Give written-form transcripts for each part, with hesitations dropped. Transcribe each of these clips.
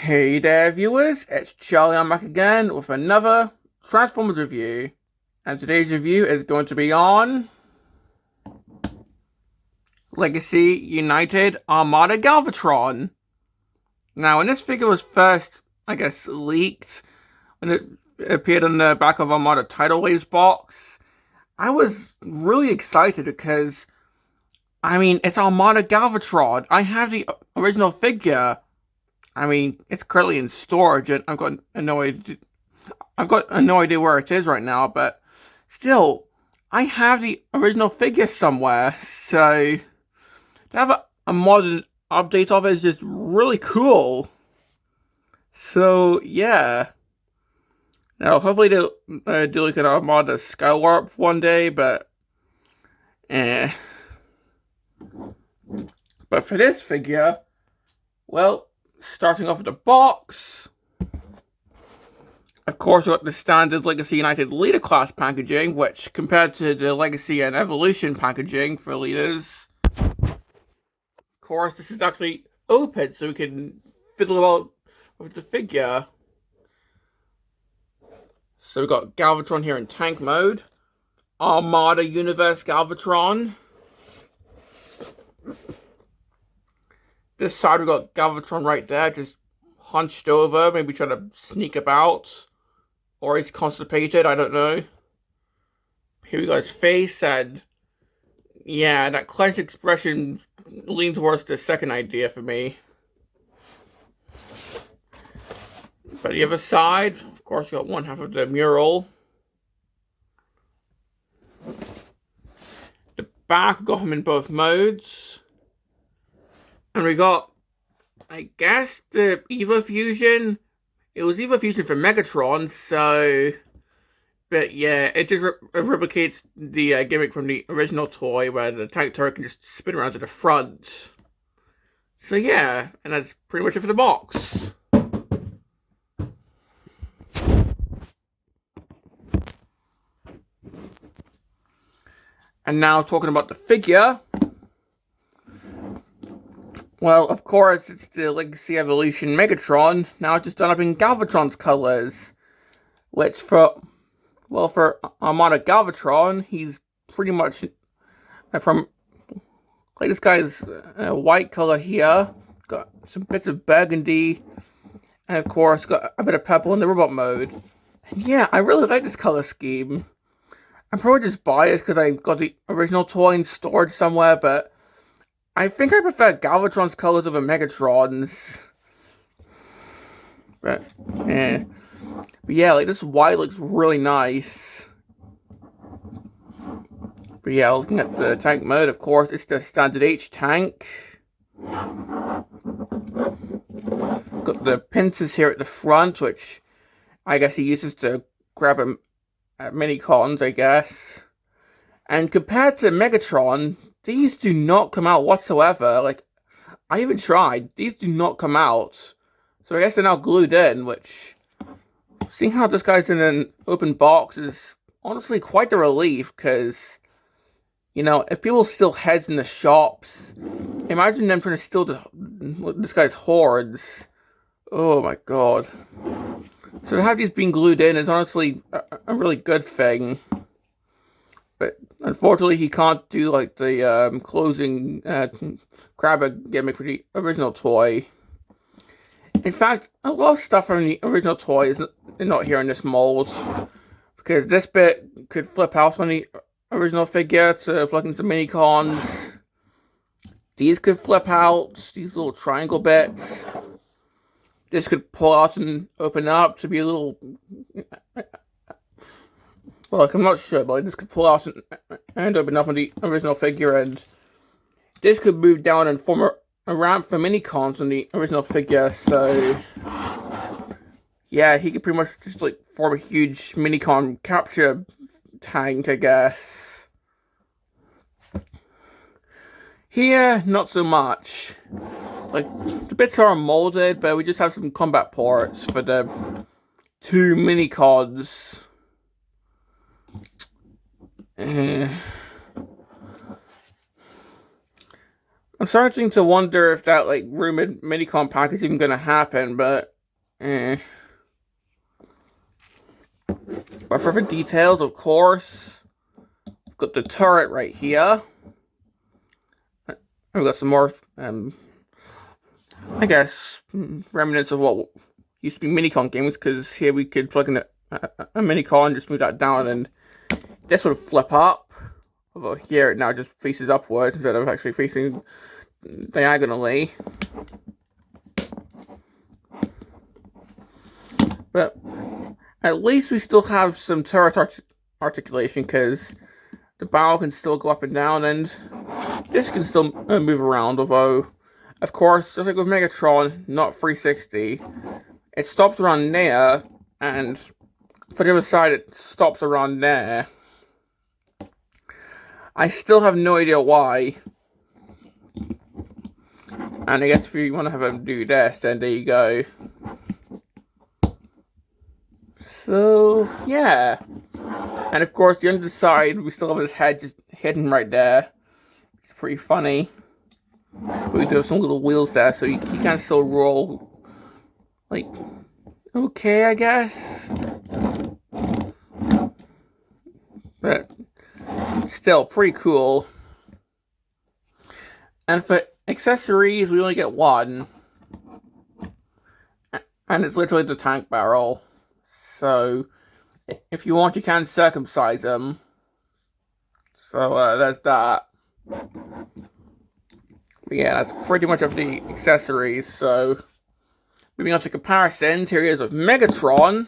Hey there, viewers. It's Charlie. I'm back again with another Transformers review. And today's review is going to be on Legacy United Armada Galvatron. Now, when this figure was first, leaked, when it appeared on the back of Armada Tidal Waves box, I was really excited because, it's Armada Galvatron. I have the original figure. It's currently in storage, and I've got no idea where it is right now, but still, I have the original figure somewhere, so to have a modern update of it is just really cool. So, yeah. Now, hopefully they'll do like an Armada Skywarp one day, but, eh. But for this figure, well, starting off with the box, of course, we got the standard Legacy United Leader Class packaging, which, compared to the Legacy and Evolution packaging for Leaders, of course, this is actually open, so we can fiddle about with the figure. So we've got Galvatron here in tank mode, Armada Universe Galvatron. This side we've got Galvatron right there, just hunched over, maybe trying to sneak about. Or he's constipated, I don't know. Here we got his face, and yeah, that clenched expression leans towards the second idea for me. But the other side, of course, we got one half of the mural. The back, we got him in both modes. And we got, I guess, the Evo Fusion. It was Evo Fusion for Megatron, so... But yeah, it just replicates the gimmick from the original toy, where the tank turret can just spin around to the front. So yeah, and that's pretty much it for the box. And now talking about the figure. Well, of course, it's the Legacy Evolution Megatron. Now it's just done up in Galvatron's colors. Which for Armada Galvatron, he's pretty much from like this guy's white color here. Got some bits of burgundy, and of course got a bit of purple in the robot mode. And yeah, I really like this color scheme. I'm probably just biased because I got the original toy in storage somewhere, but I think I prefer Galvatron's colors over Megatron's. But yeah, like this white looks really nice. But yeah, looking at the tank mode, of course, it's the standard H tank. Got the pincers here at the front, which I guess he uses to grab him at mini cons, I guess. And compared to Megatron, these do not come out whatsoever. Like, I even tried. These do not come out. So I guess they're now glued in, which... Seeing how this guy's in an open box is honestly quite the relief, because, you know, if people steal heads in the shops, imagine them trying to steal this guy's hordes. Oh my god. So to have these being glued in is honestly a really good thing. But unfortunately, he can't do like the closing grabber gimmick for the original toy. In fact, a lot of stuff from the original toy is not here in this mold, because this bit could flip out on the original figure to plug into mini cons. These could flip out, these little triangle bits. This could pull out and open up to be a little... Well, like, I'm not sure, but this could pull out and open up on the original figure, and this could move down and form a ramp for mini cons on the original figure, so yeah, he could pretty much just like form a huge mini con capture tank, I guess. Here, not so much. Like, the bits are molded, but we just have some combat parts for the two mini cons. I'm starting to wonder if that, like, rumored minicon pack is even gonna happen, but, eh. But for details, of course, got the turret right here. We've got some more, I guess, remnants of what used to be minicon games, because here we could plug in a minicon, just move that down, and this would flip up. Although here it now just faces upwards instead of actually facing diagonally. But at least we still have some turret articulation, because the barrel can still go up and down, and this can still move around, although, of course, just like with Megatron, not 360, it stops around there, and for the other side, it stops around there. I still have no idea why. And I guess if you want to have him do this, then there you go. So, yeah. And of course, the underside, we still have his head just hidden right there. It's pretty funny. But we do have some little wheels there, so he can still roll. Like, okay, I guess. But still, pretty cool. And for accessories, we only get one. And it's literally the tank barrel. So, if you want, you can circumcise them. So, there's that. But yeah, that's pretty much of the accessories. So, moving on to comparisons, here he is with Megatron.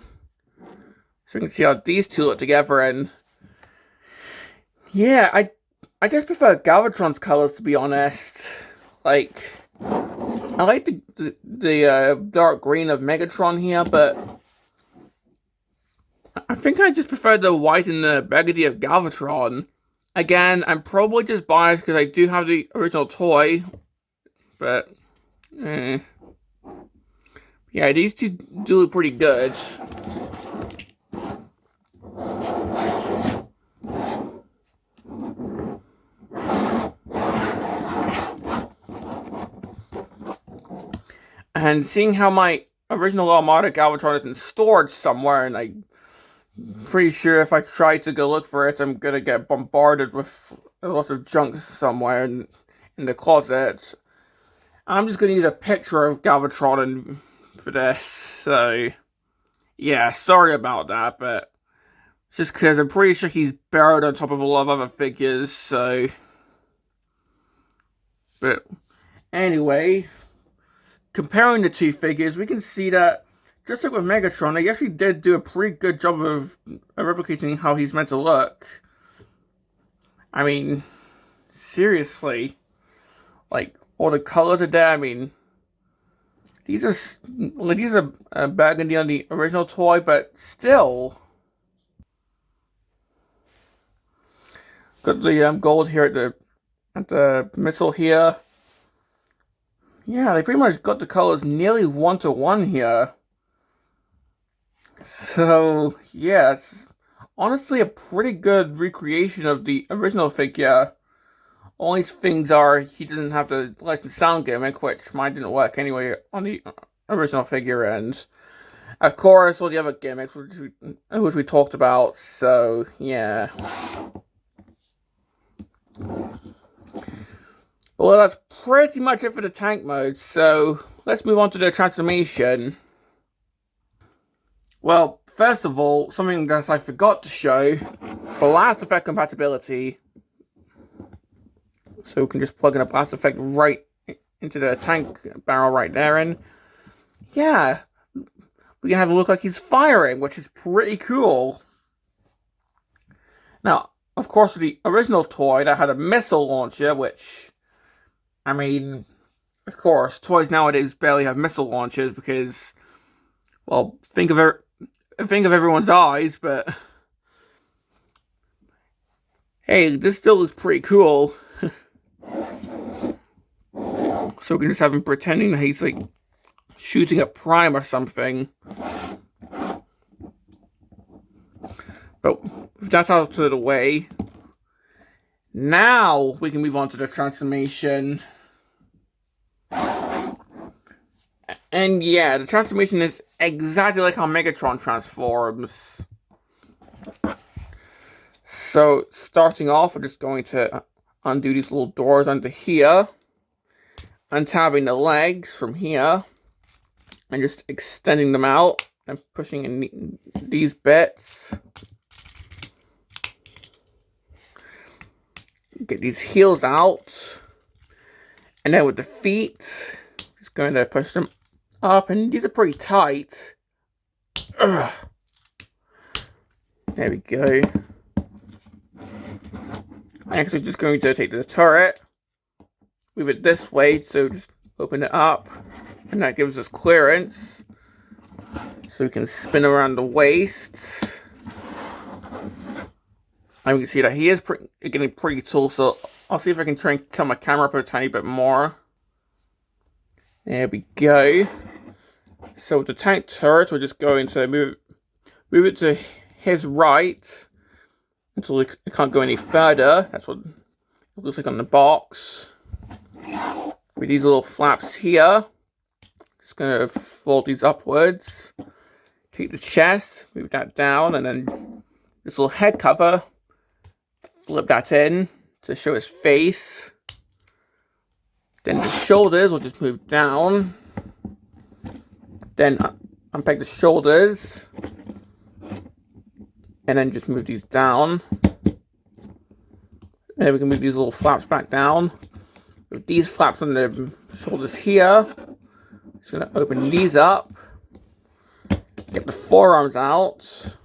So, you can see how these two look together, and yeah, I just prefer Galvatron's colors, to be honest. Like, I like the dark green of Megatron here, but I think I just prefer the white and the burgundy of Galvatron. Again, I'm probably just biased because I do have the original toy, but yeah, these two do look pretty good. And seeing how my original Armada Galvatron isn't stored somewhere, and I'm pretty sure if I try to go look for it, I'm gonna get bombarded with lots of junk somewhere in the closet. I'm just gonna use a picture of Galvatron for this, so yeah, sorry about that, but just because I'm pretty sure he's buried on top of a lot of other figures, so. But anyway, comparing the two figures, we can see that, just like with Megatron, they actually did do a pretty good job of replicating how he's meant to look. I mean, seriously. Like, all the colors are there. I mean, these are burgundy on the original toy, but still. Got the gold here at the missile here. Yeah, they pretty much got the colors nearly 1-to-1 here. So, yeah, it's honestly a pretty good recreation of the original figure. Only things are, he doesn't have the licensed sound gimmick, which mine didn't work anyway on the original figure, and of course all the other gimmicks which we talked about, so yeah. Well, that's pretty much it for the tank mode, so let's move on to the transformation. Well, first of all, something that I forgot to show, blast effect compatibility. So we can just plug in a blast effect right into the tank barrel right there, and yeah, we can have it look like he's firing, which is pretty cool. Now, of course, the original toy that had a missile launcher, which, I mean, of course, toys nowadays barely have missile launchers because, well, think of everyone's eyes, but hey, this still looks pretty cool. So we can just have him pretending that he's like shooting a prime or something. But if that's out of the way, now we can move on to the transformation. And yeah, the transformation is exactly like how Megatron transforms. So, starting off, we're just going to undo these little doors under here, untabbing the legs from here, and just extending them out and pushing in these bits. Get these heels out, and then with the feet, just going to push them up, and these are pretty tight. Ugh. There we go. I'm actually just going to take the turret, move it this way, so just open it up, and that gives us clearance, so we can spin around the waist. And we can see that he is getting pretty tall, so I'll see if I can try and tilt my camera up a tiny bit more. There we go. So with the tank turret, we're just going to move it to his right until it can't go any further. That's what it looks like on the box. With these little flaps here, just going to fold these upwards. Take the chest, move that down, and then this little head cover, flip that in to show his face. Then the shoulders will just move down. Then unpack the shoulders. And then just move these down. And then we can move these little flaps back down. With these flaps on the shoulders here, just going to open these up. Get the forearms out.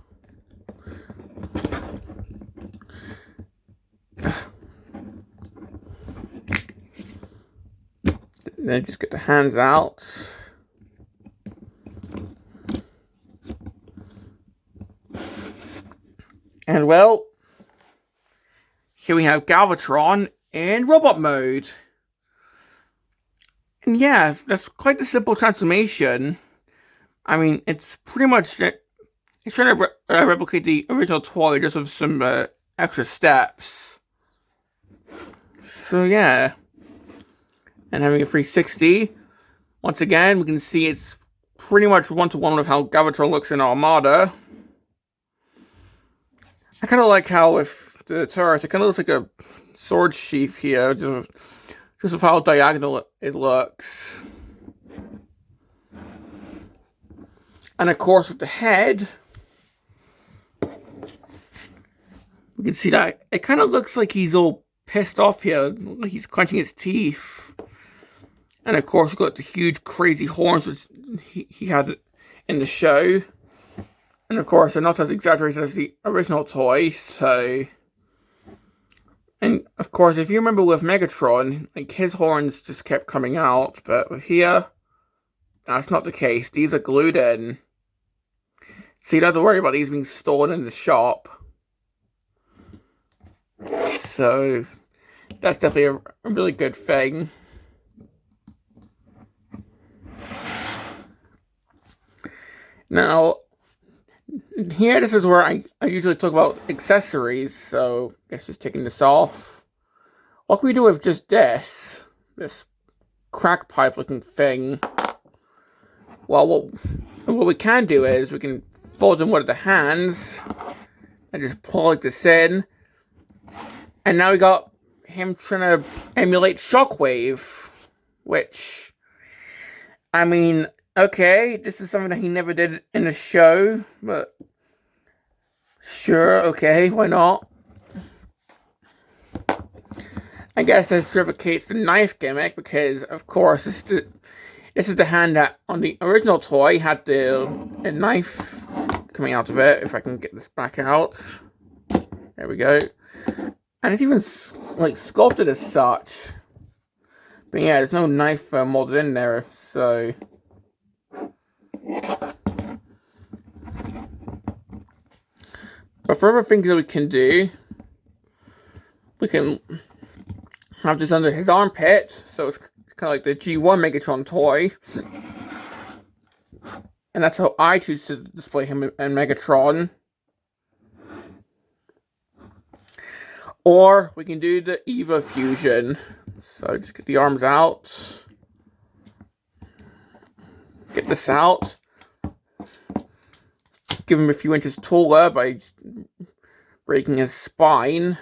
Then just get the hands out. And well, here we have Galvatron in robot mode. And yeah, that's quite a simple transformation. I mean, it's pretty much, it's trying to replicate the original toy just with some extra steps. So yeah. And having a 360. Once again, we can see it's pretty much one-to-one with how Galvatron looks in Armada. I kind of like how with the turret, it kind of looks like a sword sheath here, just with how diagonal it looks. And of course with the head, we can see that it kind of looks like he's all pissed off here, like he's clenching his teeth. And of course we've got the huge crazy horns which he had in the show. And of course, they're not as exaggerated as the original toy, so... And of course, if you remember with Megatron, like, his horns just kept coming out, but with here, that's not the case. These are glued in. So you don't have to worry about these being stolen in the shop. So, that's definitely a really good thing. Now... Here, this is where I usually talk about accessories, so I guess just taking this off. What can we do with just this crack pipe looking thing? Well, what we can do is we can fold in one of the hands and just pull like this in. And now we got him trying to emulate Shockwave, which, I mean... Okay, this is something that he never did in the show, but sure, okay, why not? I guess this replicates the knife gimmick because, of course, this is the hand that on the original toy had the knife coming out of it. If I can get this back out, there we go. And it's even like sculpted as such. But yeah, there's no knife molded in there, so. But for other things that we can do, we can have this under his armpit, so it's kind of like the G1 Megatron toy. And that's how I choose to display him in Megatron. Or we can do the Eva fusion. So just get the arms out. get this out. Give him a few inches taller by breaking his spine.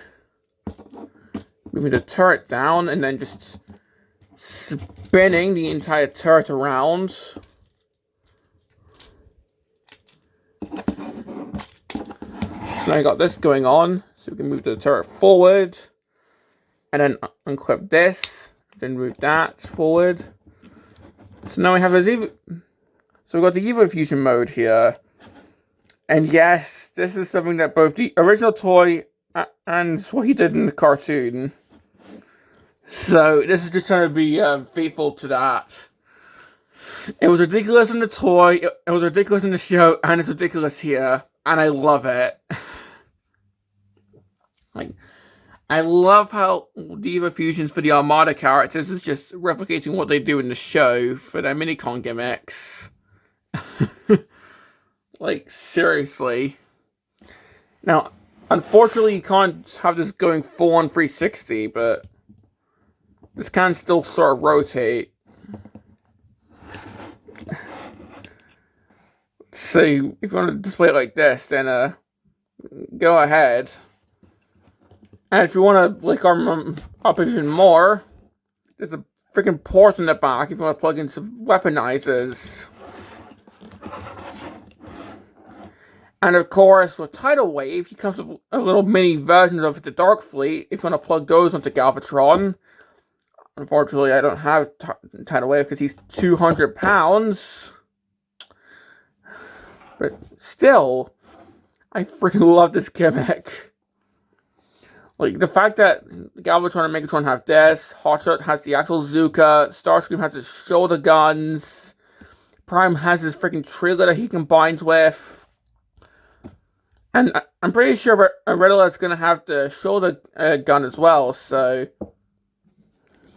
Moving the turret down and then just spinning the entire turret around. So now you got this going on. So we can move the turret forward. And then unclip this. Then move that forward. So now we have his Evo. So we've got the Evo Fusion mode here. And yes, this is something that both the original toy and what he did in the cartoon. So this is just trying to be faithful to that. It was ridiculous in the toy, it was ridiculous in the show, and it's ridiculous here. And I love it. Like, I love how the Evo Fusions for the Armada characters is just replicating what they do in the show for their Minicon gimmicks. Like, seriously. Now, unfortunately, you can't have this going full on 360, but this can still sort of rotate. So, if you want to display it like this, then go ahead. And if you want to like arm up even more, there's a freaking port in the back if you want to plug in some weaponizers. And of course, with Tidal Wave, he comes with a little mini versions of the Dark Fleet if you want to plug those onto Galvatron. Unfortunately, I don't have Tidal Wave because he's 200 pounds. But still, I freaking love this gimmick. Like, the fact that Galvatron and Megatron have this, Hotshot has the actual Zuka, Starscream has his shoulder guns, Prime has his freaking trailer that he combines with, and I'm pretty sure Riddler's gonna have the shoulder gun as well, so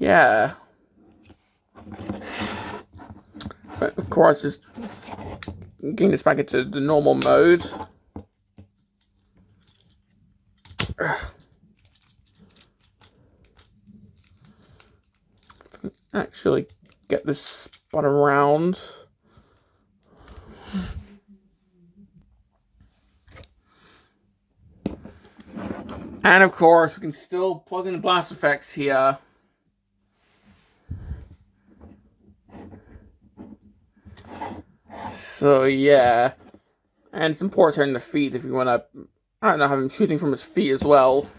yeah. But of course, just getting this back into the normal mode. Actually get this spun around. And of course, we can still plug in the blast effects here. So yeah. And some ports here in the feet if you want to, I don't know, have him shooting from his feet as well.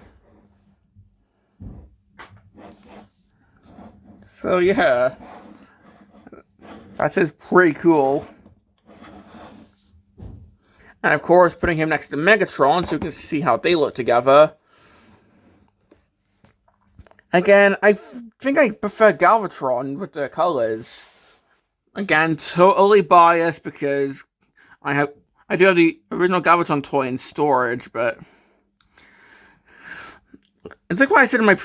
So yeah, that is pretty cool. And of course, putting him next to Megatron so you can see how they look together. Again, I think I prefer Galvatron with the colors. Again, totally biased because I do have the original Galvatron toy in storage, but it's like what I said in my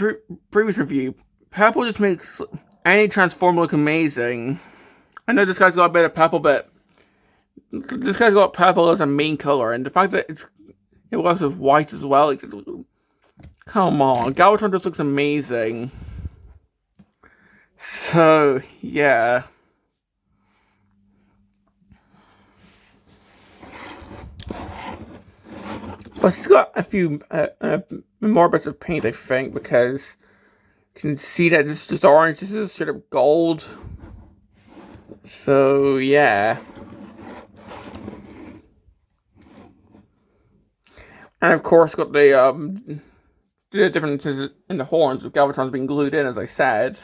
previous review. Purple just makes any Transformer look amazing. I know this guy's got a bit of purple, but this guy's got purple as a main color, and the fact that it works with white as well. Like, come on, Galvatron just looks amazing. So yeah. Plus, it's got a few more bits of paint, I think, because you can see that this is just orange. This is straight up gold. So yeah. And of course, got the differences in the horns with Galvatron's being glued in, as I said.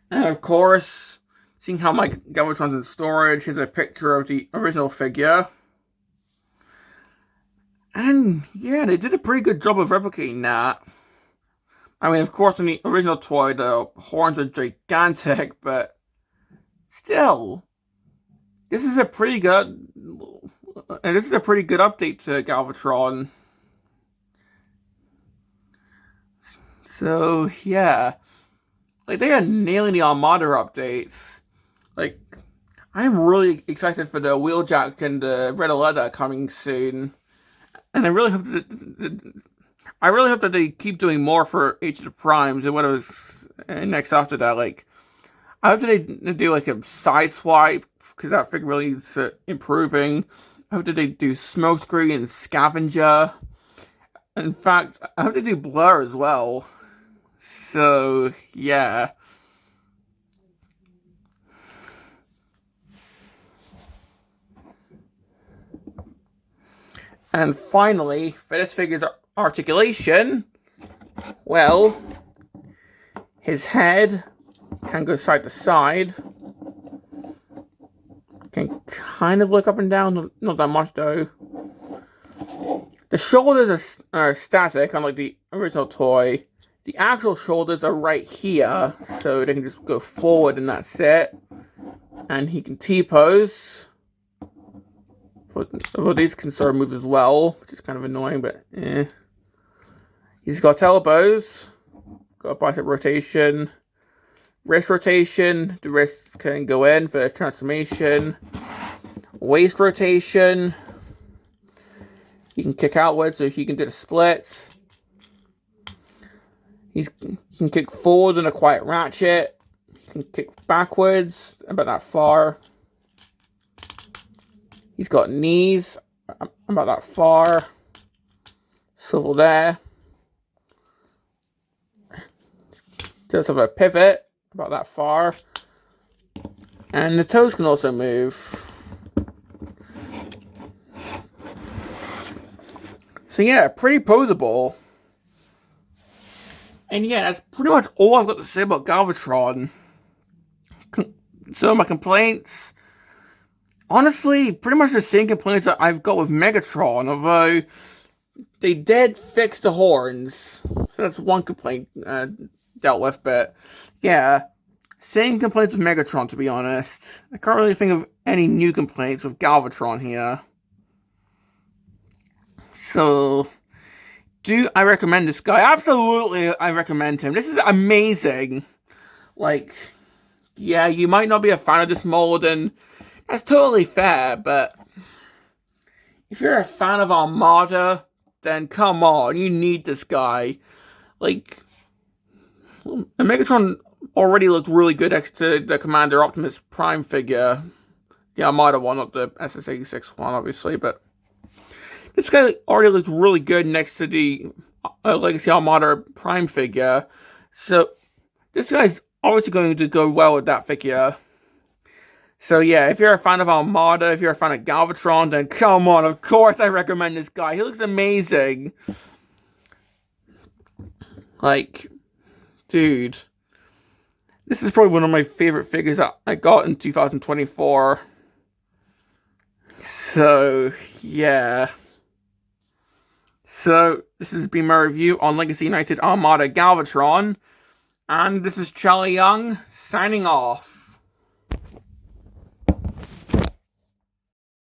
And of course, seeing how my Galvatron's in storage, here's a picture of the original figure. And yeah, they did a pretty good job of replicating that. I mean, of course, in the original toy, the horns are gigantic, but still, this is a pretty good, and this is a pretty good update to Galvatron. So yeah, like, they are nailing the Armada updates. Like, I'm really excited for the Wheeljack and the Red Leather coming soon. And I really hope that I really hope that they keep doing more for Age of the Primes and what was next after that. Like, I hope that they do like a side swipe because that figure really is improving. I hope that they do Smokescreen and Scavenger. In fact, I hope they do Blur as well. So, yeah. And finally, for this figure's articulation, well, his head can go side to side. Can kind of look up and down, not that much though. The shoulders are static, unlike the original toy. The actual shoulders are right here, so they can just go forward and that's it. And he can T-pose. Although these can sort of move as well, which is kind of annoying, but eh. He's got elbows, got a bicep rotation, wrist rotation. The wrist can go in for transformation. Waist rotation. He can kick outwards, so he can do the split. He can kick forward in a quiet ratchet. He can kick backwards about that far. He's got knees about that far. Swivel there. Does have a pivot about that far. And the toes can also move. So yeah, pretty poseable. And yeah, that's pretty much all I've got to say about Galvatron. So my complaints, honestly, pretty much the same complaints that I've got with Megatron, although they did fix the horns. So that's one complaint dealt with, but yeah, same complaints with Megatron, to be honest. I can't really think of any new complaints with Galvatron here. So, do I recommend this guy? Absolutely, I recommend him. This is amazing. Like, yeah, you might not be a fan of this mold, and that's totally fair, but if you're a fan of Armada, then come on, you need this guy. Like, Megatron already looked really good next to the Commander Optimus Prime figure. The Armada one, not the SS-86 one, obviously, but this guy already looked really good next to the Legacy Armada Prime figure. So, this guy's obviously going to go well with that figure. So yeah, if you're a fan of Armada, if you're a fan of Galvatron, then come on, of course I recommend this guy. He looks amazing. Like, dude, this is probably one of my favorite figures that I got in 2024. So, yeah. So, this has been my review on Legacy United Armada Galvatron. And this is Charlie Young, signing off.